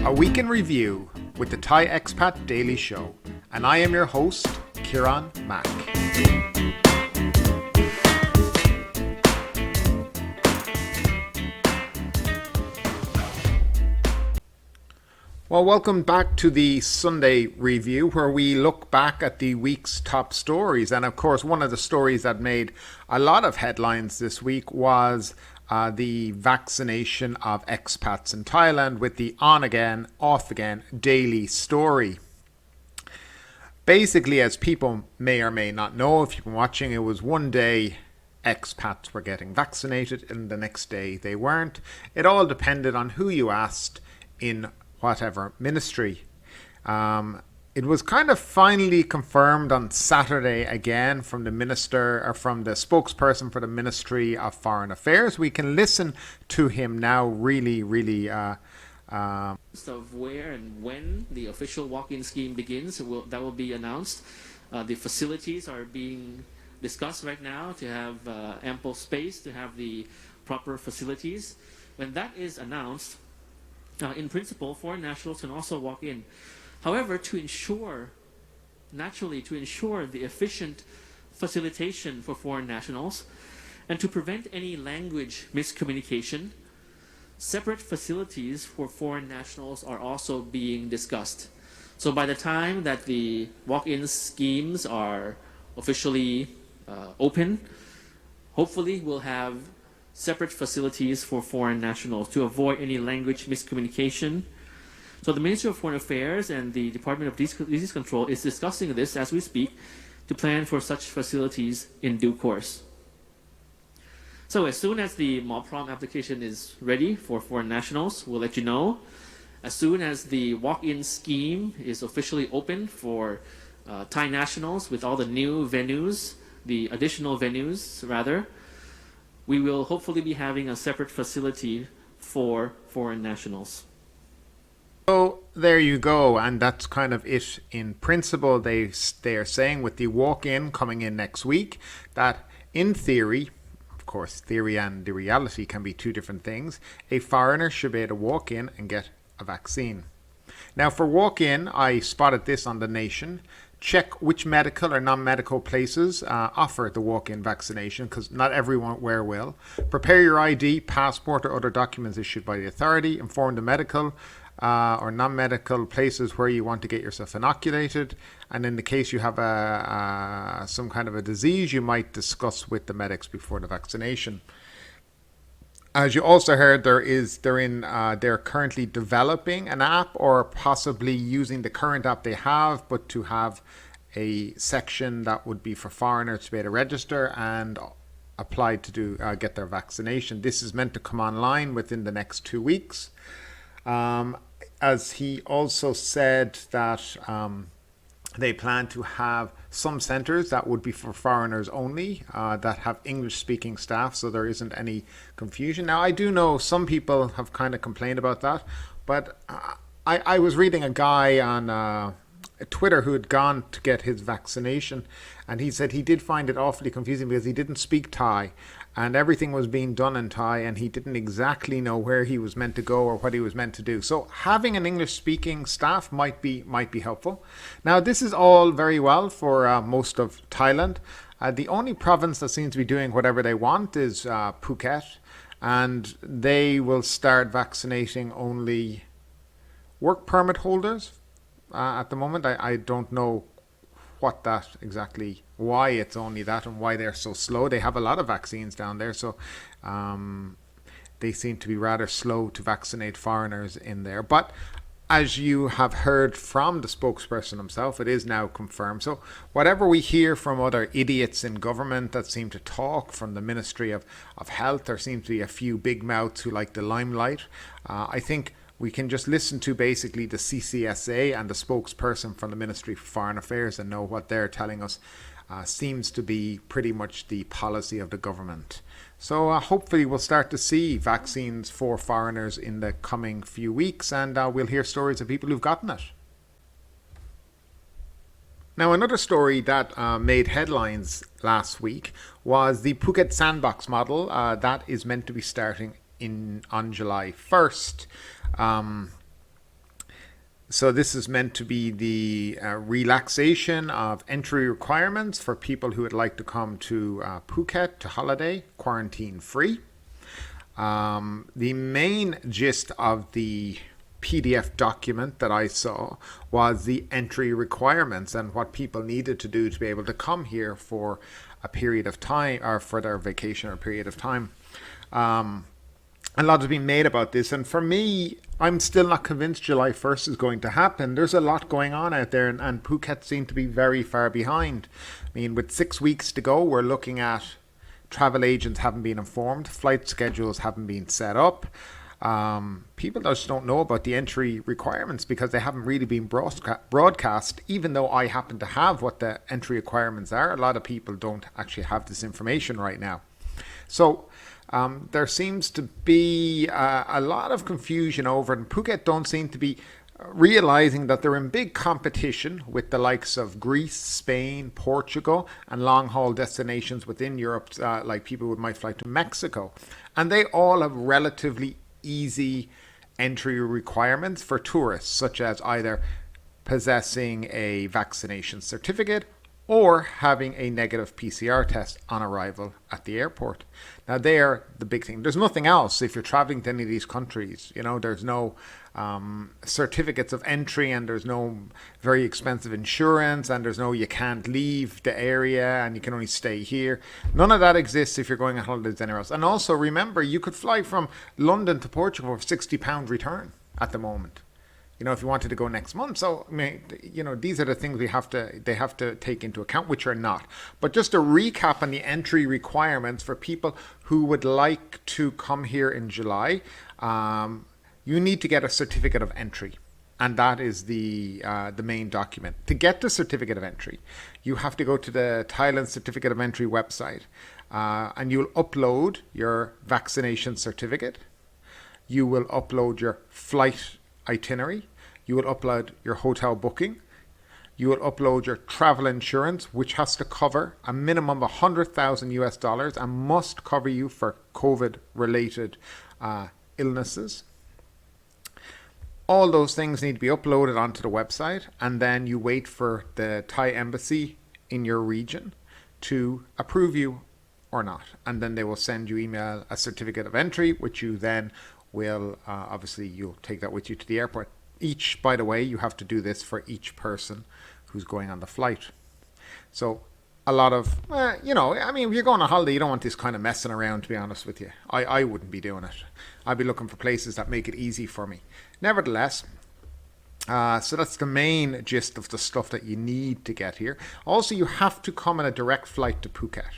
A week in review with the Thai Expat Daily Show, and I am your host, Kieran Mack. Well, welcome back to the Sunday review, where we look back at the week's top stories. And of course, one of the stories that made a lot of headlines this week was the vaccination of expats in Thailand, with the on again, off again daily story. Basically, as people may or may not know, if you've been watching, it was one day expats were getting vaccinated and the next day they weren't. It all depended on who you asked in whatever ministry. It was kind of finally confirmed on Saturday again from the minister, or from the spokesperson for the Ministry of Foreign Affairs. We can listen to him now, really of where and when the official walk-in scheme begins. That will be announced. The facilities are being discussed right now to have ample space to have the proper facilities. When that is announced, in principle, foreign nationals can also walk in. However, to ensure the efficient facilitation for foreign nationals and to prevent any language miscommunication, separate facilities for foreign nationals are also being discussed. So by the time that the walk-in schemes are officially open, hopefully we'll have separate facilities for foreign nationals to avoid any language miscommunication. So the Ministry of Foreign Affairs and the Department of Disease Control is discussing this as we speak to plan for such facilities in due course. So as soon as the MOPROM application is ready for foreign nationals, we'll let you know. As soon as the walk-in scheme is officially open for Thai nationals with all the new venues, the additional venues rather, we will hopefully be having a separate facility for foreign nationals. So there you go, and that's kind of it in principle. They are saying with the walk-in coming in next week that in theory, of course theory and the reality can be two different things, a foreigner should be able to walk in and get a vaccine. Now for walk-in, I spotted this on The Nation. Check which medical or non-medical places offer the walk-in vaccination, because not everywhere will. Prepare your ID, passport or other documents issued by the authority. Inform the medical or non-medical places where you want to get yourself inoculated. And in the case you have some kind of a disease, you might discuss with the medics before the vaccination. As you also heard, they're currently developing an app, or possibly using the current app they have, but to have a section that would be for foreigners to be able to register and apply to get their vaccination. This is meant to come online within the next 2 weeks. As he also said that they plan to have some centres that would be for foreigners only, that have English-speaking staff, so there isn't any confusion. Now, I do know some people have kind of complained about that, but I was reading a guy on Twitter who had gone to get his vaccination, and he said he did find it awfully confusing because he didn't speak Thai, and everything was being done in Thai, and he didn't exactly know where he was meant to go or what he was meant to do. So having an English-speaking staff might be helpful. Now, this is all very well for most of Thailand. The only province that seems to be doing whatever they want is Phuket, and they will start vaccinating only work permit holders. At the moment, I don't know why it's only that and why they're so slow. They have a lot of vaccines down there, so they seem to be rather slow to vaccinate foreigners in there. But as you have heard from the spokesperson himself, it is now confirmed. So whatever we hear from other idiots in government that seem to talk, from the Ministry of Health, there seems to be a few big mouths who like the limelight. I think we can just listen to basically the CCSA and the spokesperson from the Ministry for Foreign Affairs and know what they're telling us seems to be pretty much the policy of the government. So hopefully we'll start to see vaccines for foreigners in the coming few weeks, and we'll hear stories of people who've gotten it. Now, another story that made headlines last week was the Phuket Sandbox model that is meant to be starting on July 1st. So this is meant to be the relaxation of entry requirements for people who would like to come to Phuket to holiday, quarantine free. The main gist of the PDF document that I saw was the entry requirements and what people needed to do to be able to come here for a period of time or for their vacation or period of time. A lot has been made about this, and for me, I'm still not convinced July 1st is going to happen. There's a lot going on out there, and Phuket seemed to be very far behind. I mean, with 6 weeks to go, we're looking at travel agents haven't been informed, flight schedules haven't been set up. People just don't know about the entry requirements because they haven't really been broadcast, even though I happen to have what the entry requirements are. A lot of people don't actually have this information right now. So there seems to be a lot of confusion over it, and Phuket don't seem to be realizing that they're in big competition with the likes of Greece, Spain, Portugal, and long-haul destinations within Europe, like people who might fly to Mexico. And they all have relatively easy entry requirements for tourists, such as either possessing a vaccination certificate or having a negative PCR test on arrival at the airport. Now, they're the big thing. There's nothing else if you're traveling to any of these countries. You know, there's no certificates of entry, and there's no very expensive insurance, and there's no you can't leave the area and you can only stay here. None of that exists if you're going on holidays anywhere else. And also remember, you could fly from London to Portugal for £60 return at the moment. You know, if you wanted to go next month. So, I mean, you know, these are the things they have to take into account, which are not. But just a recap on the entry requirements for people who would like to come here in July. You need to get a certificate of entry, and that is the main document. To get the certificate of entry, you have to go to the Thailand Certificate of Entry website, and you'll upload your vaccination certificate. You will upload your flight itinerary. You will upload your hotel booking. You will upload your travel insurance, which has to cover a minimum of 100,000 US dollars and must cover you for COVID related illnesses. All those things need to be uploaded onto the website, and then you wait for the Thai embassy in your region to approve you or not. And then they will send you email a certificate of entry, which you then will, obviously you'll take that with you to the airport. By the way, you have to do this for each person who's going on the flight. So a lot of, you know, I mean, if you're going on holiday, you don't want this kind of messing around, to be honest with you. I wouldn't be doing it. I'd be looking for places that make it easy for me. Nevertheless, so that's the main gist of the stuff that you need to get here. Also, you have to come on a direct flight to Phuket.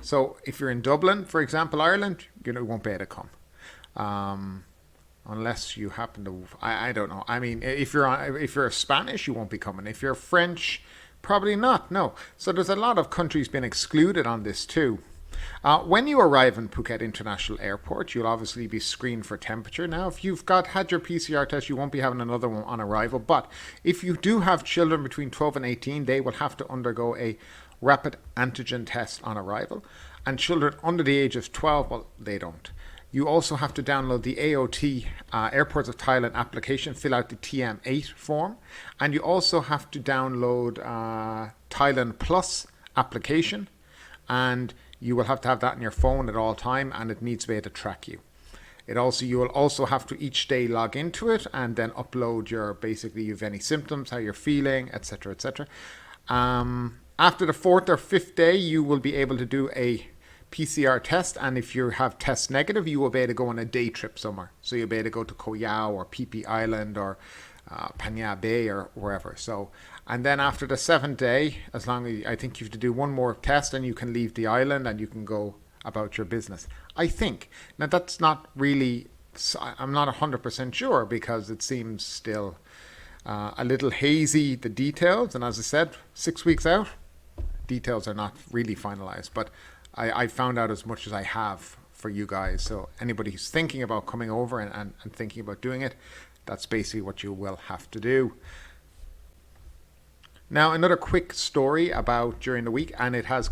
So if you're in Dublin, for example, Ireland, you won't be able to come. Unless you happen to, I don't know. I mean, if you're Spanish, you won't be coming. If you're French, probably not. No. So there's a lot of countries being excluded on this too. When you arrive in Phuket International Airport, you'll obviously be screened for temperature. Now, if you've had your PCR test, you won't be having another one on arrival. But if you do have children between 12 and 18, they will have to undergo a rapid antigen test on arrival. And children under the age of 12, well, they don't. You also have to download the AOT Airports of Thailand application, fill out the TM8 form, and you also have to download Thailand Plus application, and you will have to have that on your phone at all time, and it needs to be able to track you. You will also have to each day log into it and then upload basically you have any symptoms, how you're feeling, etc., etc. After the 4th or 5th day, you will be able to do a PCR test, and if you have test negative, you will be able to go on a day trip somewhere. So you'll be able to go to Koh Yao or Phi Phi Island or Phang Bay or wherever. So, and then after the 7th day, as long as I think you have to do one more test, and you can leave the island and you can go about your business. I think now that's not really. I'm not 100% sure because it seems still a little hazy, the details, and as I said, 6 weeks out, details are not really finalized, but I found out as much as I have for you guys. So anybody who's thinking about coming over and thinking about doing it, that's basically what you will have to do. Now, another quick story about during the week, and it has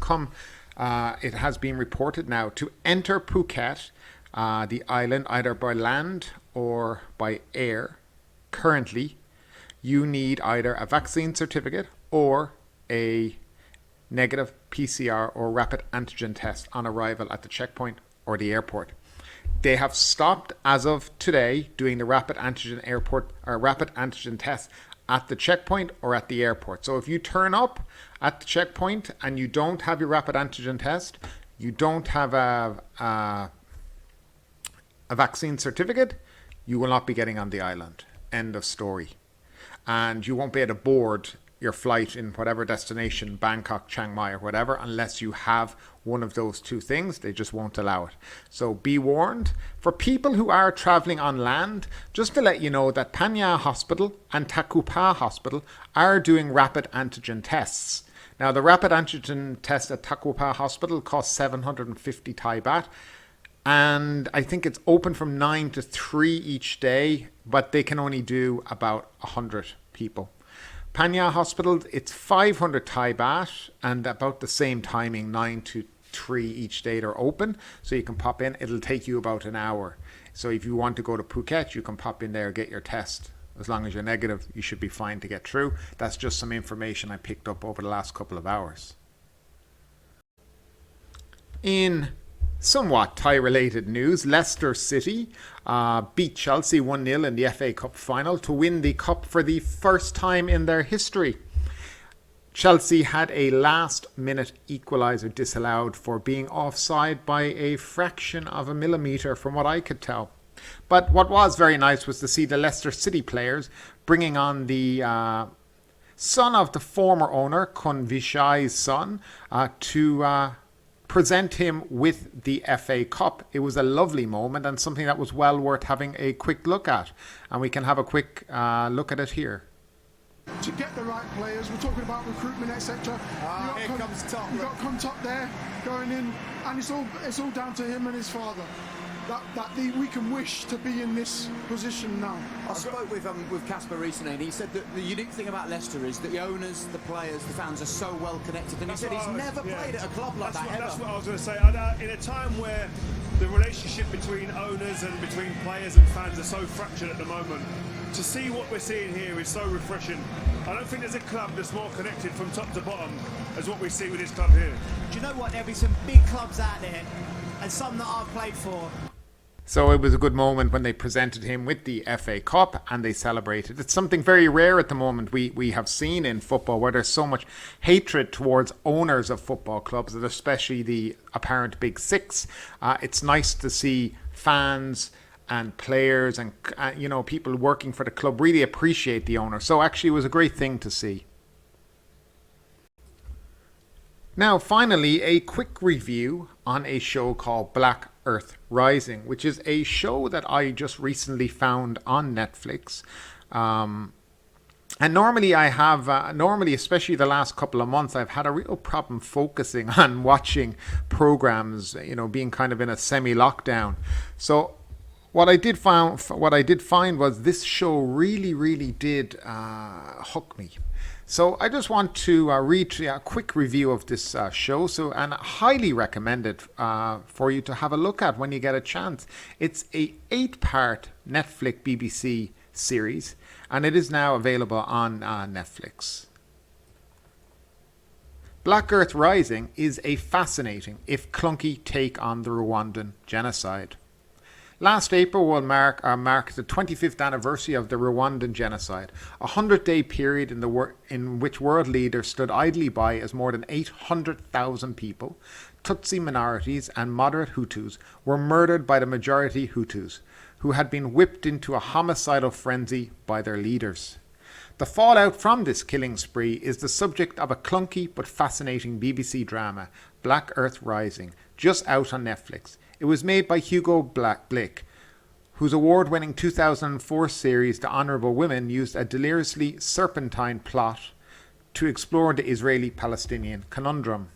been reported now to enter Phuket, the island, either by land or by air. Currently, you need either a vaccine certificate or a negative PCR or rapid antigen test on arrival at the checkpoint or the airport. They have stopped, as of today, doing the rapid antigen test at the checkpoint or at the airport. So if you turn up at the checkpoint and you don't have your rapid antigen test, you don't have a vaccine certificate, you will not be getting on the island. End of story. And you won't be able to board your flight in whatever destination, Bangkok, Chiang Mai, or whatever, unless you have one of those two things. They just won't allow it. So be warned. For people who are traveling on land, just to let you know that Phang Hospital and Takupa Hospital are doing rapid antigen tests. Now, the rapid antigen test at Takupa Hospital costs 750 Thai baht. And I think it's open from 9 to 3 each day, but they can only do about 100 people. Phang Hospital, it's 500 Thai baht and about the same timing, 9 to 3 each day they're open. So you can pop in. It'll take you about an hour. So if you want to go to Phuket, you can pop in there, get your test. As long as you're negative, you should be fine to get through. That's just some information I picked up over the last couple of hours. In somewhat Thai-related news, Leicester City beat Chelsea 1-0 in the FA Cup final to win the cup for the first time in their history. Chelsea had a last-minute equaliser disallowed for being offside by a fraction of a millimetre from what I could tell. But what was very nice was to see the Leicester City players bringing on the son of the former owner, Kun Vishai's son, to present him with the FA Cup. It was a lovely moment and something that was well worth having a quick look at. And we can have a quick look at it here. To get the right players, we're talking about recruitment, etc. Here comes Top. You got Top there going in, and it's all down to him and his father. We can wish to be in this position now. I spoke with Casper recently, and he said that the unique thing about Leicester is that the owners, the players, the fans are so well connected. And he said he's never played at a club like that ever. That's what I was going to say. In a time where the relationship between owners and between players and fans are so fractured at the moment, to see what we're seeing here is so refreshing. I don't think there's a club that's more connected from top to bottom as what we see with this club here. Do you know what? There'll be some big clubs out there, and some that I've played for. So it was a good moment when they presented him with the FA Cup and they celebrated. It's something very rare at the moment we have seen in football, where there's so much hatred towards owners of football clubs, and especially the apparent big six. It's nice to see fans and players and people working for the club really appreciate the owner. So actually it was a great thing to see. Now finally, a quick review on a show called Black Earth Rising, which is a show that I just recently found on Netflix. And normally I have, especially the last couple of months, I've had a real problem focusing on watching programs, being kind of in a semi-lockdown. So what I did find was this show really did hook me. So I just want to read a quick review of this show. And I highly recommend it for you to have a look at when you get a chance. It's a 8-part Netflix BBC series, and it is now available on Netflix. Black Earth Rising is a fascinating, if clunky, take on the Rwandan genocide. Last April will mark the 25th anniversary of the Rwandan genocide, a 100-day period in which world leaders stood idly by as more than 800,000 people, Tutsi minorities and moderate Hutus, were murdered by the majority Hutus, who had been whipped into a homicidal frenzy by their leaders. The fallout from this killing spree is the subject of a clunky but fascinating BBC drama, Black Earth Rising, just out on Netflix. It was made by Hugo Blick, whose award-winning 2004 series The Honourable Women used a deliriously serpentine plot to explore the Israeli-Palestinian conundrum.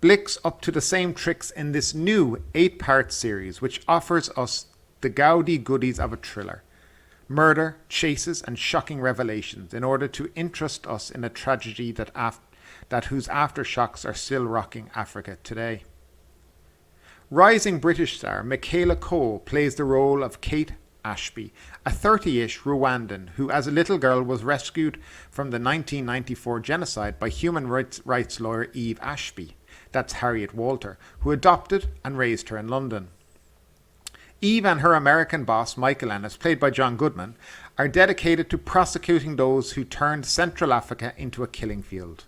Blick's up to the same tricks in this new 8-part series, which offers us the gaudy goodies of a thriller. Murder, chases and shocking revelations in order to interest us in a tragedy that whose aftershocks are still rocking Africa today. Rising British star Michaela Cole plays the role of Kate Ashby, a 30-ish Rwandan who as a little girl was rescued from the 1994 genocide by human rights lawyer Eve Ashby, that's Harriet Walter, who adopted and raised her in London. Eve and her American boss, Michael Ennis, played by John Goodman, are dedicated to prosecuting those who turned Central Africa into a killing field.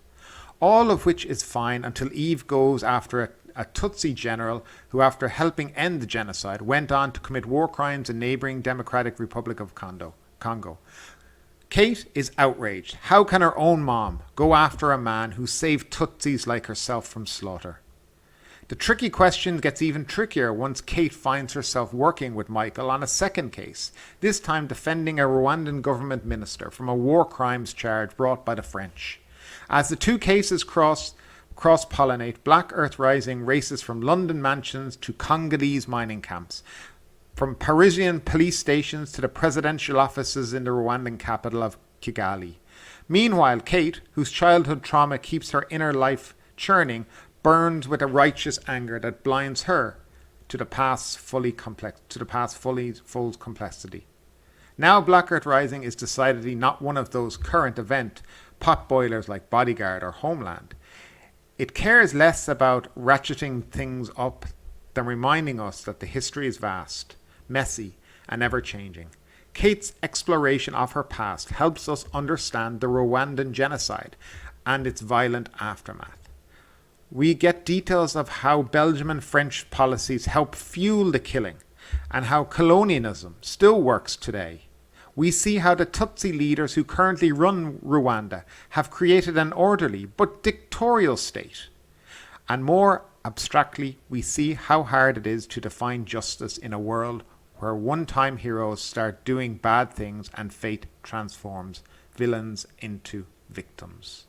All of which is fine until Eve goes after a Tutsi general who, after helping end the genocide, went on to commit war crimes in neighbouring Democratic Republic of Congo. Kate is outraged. How can her own mom go after a man who saved Tutsis like herself from slaughter? The tricky question gets even trickier once Kate finds herself working with Michael on a second case, this time defending a Rwandan government minister from a war crimes charge brought by the French. As the two cases cross-pollinate, Black Earth Rising races from London mansions to Congolese mining camps, from Parisian police stations to the presidential offices in the Rwandan capital of Kigali. Meanwhile, Kate, whose childhood trauma keeps her inner life churning, burns with a righteous anger that blinds her to the past's full complexity. Now Black Earth Rising is decidedly not one of those current event potboilers like Bodyguard or Homeland. It cares less about ratcheting things up than reminding us that the history is vast, messy, and ever-changing. Kate's exploration of her past helps us understand the Rwandan genocide and its violent aftermath. We get details of how Belgium and French policies help fuel the killing and how colonialism still works today. We see how the Tutsi leaders who currently run Rwanda have created an orderly but dictatorial state. And more abstractly, we see how hard it is to define justice in a world where one-time heroes start doing bad things and fate transforms villains into victims.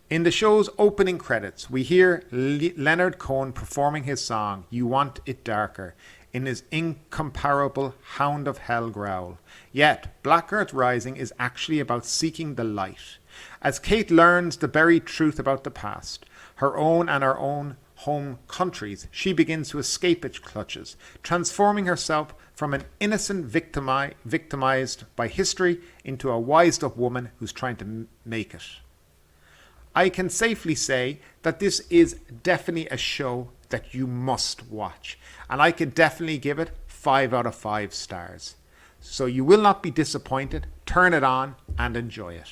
In the show's opening credits, we hear Leonard Cohen performing his song, You Want It Darker, in his incomparable Hound of Hell growl. Yet, Black Earth Rising is actually about seeking the light. As Kate learns the buried truth about the past, her own and her own home countries, she begins to escape its clutches, transforming herself from an innocent victimized by history into a wised-up woman who's trying to make it. I can safely say that this is definitely a show that you must watch, and I could definitely give it 5 out of 5 stars. So you will not be disappointed. Turn it on and enjoy it.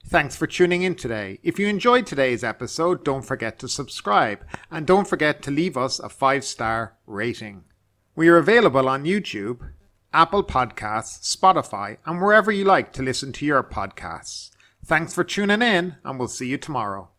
Thanks for tuning in today. If you enjoyed today's episode, don't forget to subscribe, and don't forget to leave us a 5-star rating. We are available on YouTube, Apple Podcasts, Spotify, and wherever you like to listen to your podcasts. Thanks for tuning in, and we'll see you tomorrow.